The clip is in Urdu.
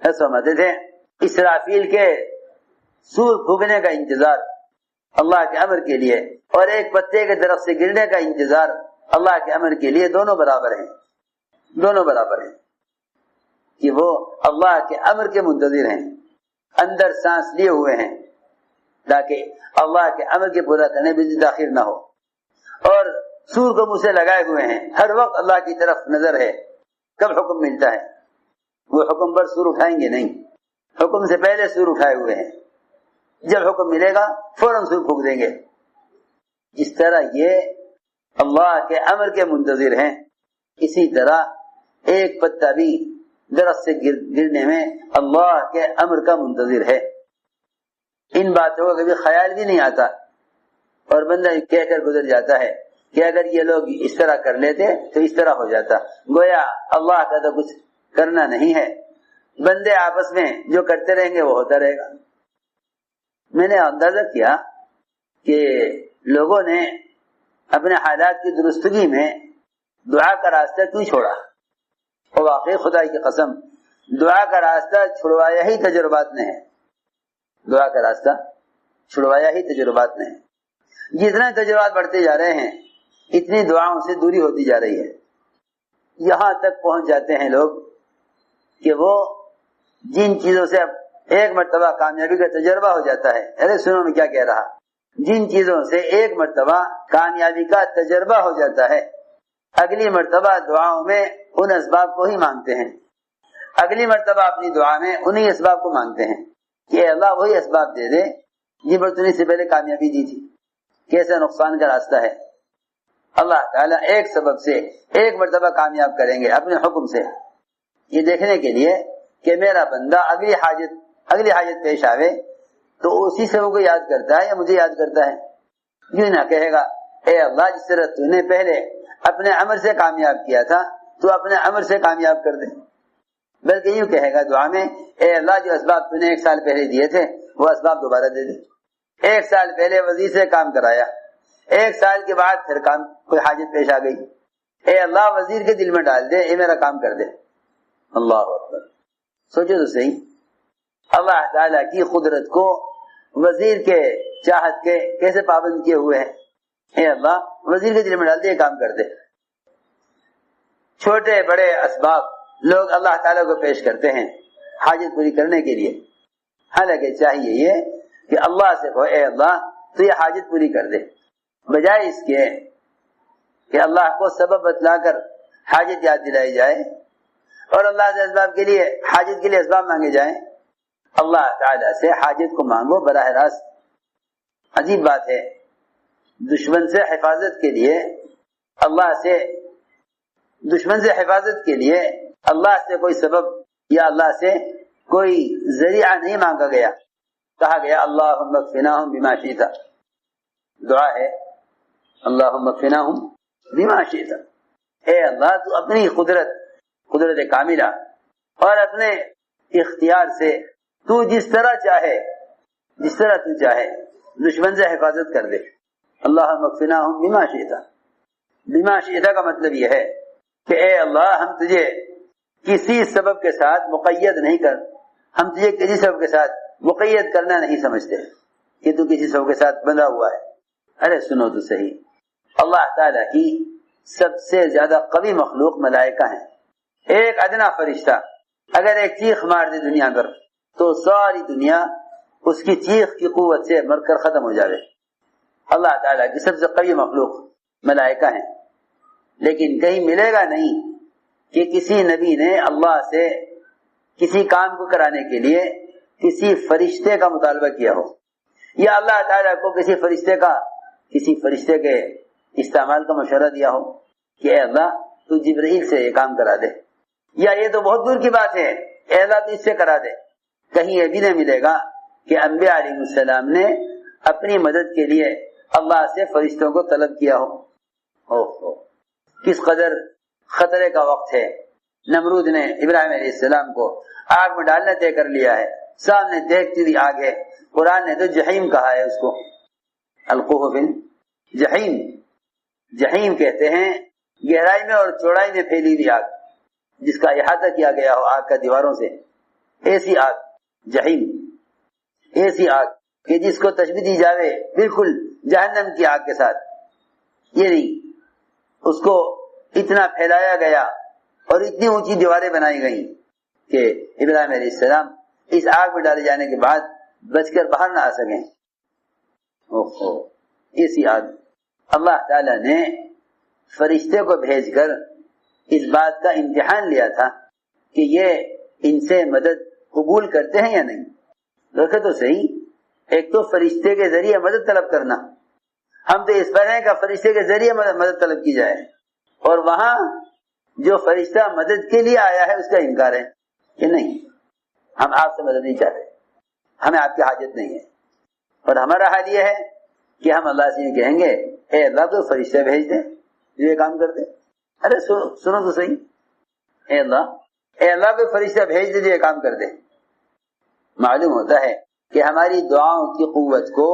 ایسا فرماتے تھے اسرافیل کے سور پھونکنے کا انتظار اللہ کے امر کے لیے اور ایک پتے کے درخت سے گرنے کا انتظار اللہ کے امر کے لیے دونوں برابر ہیں، دونوں برابر ہیں کہ وہ اللہ کے امر کے منتظر ہیں، اندر سانس لیے ہوئے ہیں تاکہ اللہ کے امر کے پورا کرنے میں تاخیر نہ ہو، اور سور کو منہ سے لگائے ہوئے ہیں، ہر وقت اللہ کی طرف نظر ہے کب حکم ملتا ہے، وہ حکم پر سور اٹھائیں گے نہیں، حکم سے پہلے سور اٹھائے ہوئے ہیں، جب حکم ملے گا فوراً سور پھونک دیں گے۔ جس طرح یہ اللہ کے امر کے منتظر ہیں، اسی طرح ایک پتا بھی درخت سے گرنے میں اللہ کے امر کا منتظر ہے۔ ان باتوں کا کبھی خیال بھی نہیں آتا اور بندہ کہہ کر گزر جاتا ہے کہ اگر یہ لوگ اس طرح کر لیتے تو اس طرح ہو جاتا، گویا اللہ کا تو کچھ کرنا نہیں ہے، بندے آپس میں جو کرتے رہیں گے وہ ہوتا رہے گا۔ میں نے اندازہ کیا کہ لوگوں نے اپنے حالات کی درستگی میں دعا کا راستہ کیوں چھوڑا، اور واقعی خدا کی قسم دعا کا راستہ چھڑوایا ہی تجربات نے ہے، دعا کا راستہ چھڑوایا ہی تجربات نے ہے۔ جتنے تجربات بڑھتے جا رہے ہیں اتنی دعاؤں سے دوری ہوتی جا رہی ہے، یہاں تک پہنچ جاتے ہیں لوگ کہ وہ جن چیزوں سے اب ایک مرتبہ کامیابی کا تجربہ ہو جاتا ہے، ارے سنو میں کیا کہہ رہا، جن چیزوں سے ایک مرتبہ کامیابی کا تجربہ ہو جاتا ہے اگلی مرتبہ دعاؤں میں ان اسباب کو ہی مانگتے ہیں، اگلی مرتبہ اپنی دعا میں انہی اسباب کو مانگتے ہیں کہ اللہ وہی اسباب دے دے جن پر تُو نے سے پہلے کامیابی دی تھی۔ کیسا نقصان کا راستہ ہے، اللہ تعالیٰ ایک سبب سے ایک مرتبہ کامیاب کریں گے اپنے حکم سے، یہ دیکھنے کے لیے کہ میرا بندہ اگلی حاجت پیش آوے تو اسی سے وہ کو یاد کرتا ہے یا مجھے یاد کرتا ہے، یوں نہ کہے گا اے اللہ جس طرح تو نے پہلے اپنے عمر سے کامیاب کیا تھا تو اپنے عمر سے کامیاب کر دے، بلکہ یوں کہے گا دعا میں اے اللہ جو اسباب تو نے ایک سال پہلے دیے تھے وہ اسباب دوبارہ دے دے، ایک سال پہلے وزیر سے کام کرایا، ایک سال کے بعد پھر کام کوئی حاجت پیش آ گئی، اے اللہ وزیر کے دل میں ڈال دے، اے میرا کام کر دے۔ اللہ اکبر، سوچو تو صحیح، اللہ تعالیٰ کی قدرت کو وزیر کے چاہت کے کیسے پابند کیے ہوئے ہیں، اے اللہ وزیر کے دل میں ڈال دے، کام کر دے۔ چھوٹے بڑے اسباب لوگ اللہ تعالیٰ کو پیش کرتے ہیں حاجت پوری کرنے کے لیے، حالانکہ چاہیے یہ کہ اللہ سے کہو اے اللہ تو یہ حاجت پوری کر دے، بجائے اس کے کہ اللہ کو سبب بتلا کر حاجت یاد دلائی جائے اور اللہ سے اسباب کے لیے حاجت کے لیے اسباب مانگے جائیں۔ اللہ تعالیٰ سے حاجت کو مانگو براہ راست۔ عجیب بات ہے، دشمن سے حفاظت کے لیے اللہ سے کوئی سبب یا اللہ سے کوئی ذریعہ نہیں مانگا گیا، کہا گیا اللہم اکفناہم بما شئت، دعا ہے اللہم اکفناہم بما شئت، اے اللہ تو اپنی قدرت کاملہ اور اپنے اختیار سے تو جس طرح تو چاہے دشمن سے حفاظت کر دے۔ اللہم اکفناہم بما شئت، بما شئت کا مطلب یہ ہے کہ اے اللہ ہم تجھے کسی سبب کے ساتھ مقید نہیں ہم تجھے کسی سبب کے ساتھ مقید کرنا نہیں سمجھتے کہ تو کسی سبب کے ساتھ بندھا ہوا ہے۔ ارے سنو تو صحیح، اللہ تعالیٰ کی سب سے زیادہ قوی مخلوق ملائکہ ہیں، ایک ادنا فرشتہ اگر ایک چیخ مار دے دنیا پر تو ساری دنیا اس کی چیخ کی قوت سے مر کر ختم ہو جاوے۔ اللہ تعالیٰ کی سب سے قوی مخلوق ملائکہ ہیں، لیکن کہیں ملے گا نہیں کہ کسی نبی نے اللہ سے کسی کام کو کرانے کے لیے کسی فرشتے کا مطالبہ کیا ہو، یا اللہ تعالیٰ کو کسی فرشتے کے استعمال کا مشورہ دیا ہو کہ اے اللہ تو جبرائیل سے یہ کام کرا دے، یا یہ تو بہت دور کی بات ہے اے اللہ تو اس سے کرا دے۔ کہیں یہ بھی نہیں ملے گا کہ انبیاء علیہ السلام نے اپنی مدد کے لیے اللہ سے فرشتوں کو طلب کیا ہو۔ کس قدر خطرے کا وقت ہے، نمرود نے ابراہیم علیہ السلام کو آگ میں ڈالنا طے کر لیا ہے، سامنے دیکھتی ہوئی آگ ہے، قرآن نے تو جہیم کہا ہے اس کو، القوہ فی الجحیم، جہیم کہتے ہیں گہرائی میں اور چوڑائی میں پھیلی ہوئی آگ جس کا احاطہ کیا گیا ہو آگ کا دیواروں سے، ایسی آگ جہنم، ایسی آگ کہ جس کو تشبیہ دی جاوے بالکل جہنم کی آگ کے ساتھ، یہ نہیں، اس کو اتنا پھیلایا گیا اور اتنی اونچی دیواریں بنائی گئیں کہ ابراہیم علیہ السلام اس آگ میں ڈالے جانے کے بعد بچ کر باہر نہ آ سکیں۔ اوہو، ایسی آگ۔ اللہ تعالی نے فرشتے کو بھیج کر اس بات کا امتحان لیا تھا کہ یہ ان سے مدد قبول کرتے ہیں یا نہیں۔ دیکھیں تو صحیح، ایک تو فرشتے کے ذریعے مدد طلب کرنا، ہم تو اس پر ہیں کہ فرشتے کے ذریعے مدد طلب کی جائے، اور وہاں جو فرشتہ مدد کے لیے آیا ہے اس کا انکار ہے کہ نہیں، ہم آپ سے مدد نہیں چاہتے، ہمیں آپ کی حاجت نہیں ہے۔ اور ہمارا حال یہ ہے کہ ہم اللہ سے کہیں گے اے اللہ تو فرشتے بھیج دیں جو یہ کام کر دے۔ ارے سنو تو صحیح، اے اللہ کو فرشتہ بھیج دے جو یہ کام کر دے۔ معلوم ہوتا ہے کہ ہماری دعاؤں کی قوت کو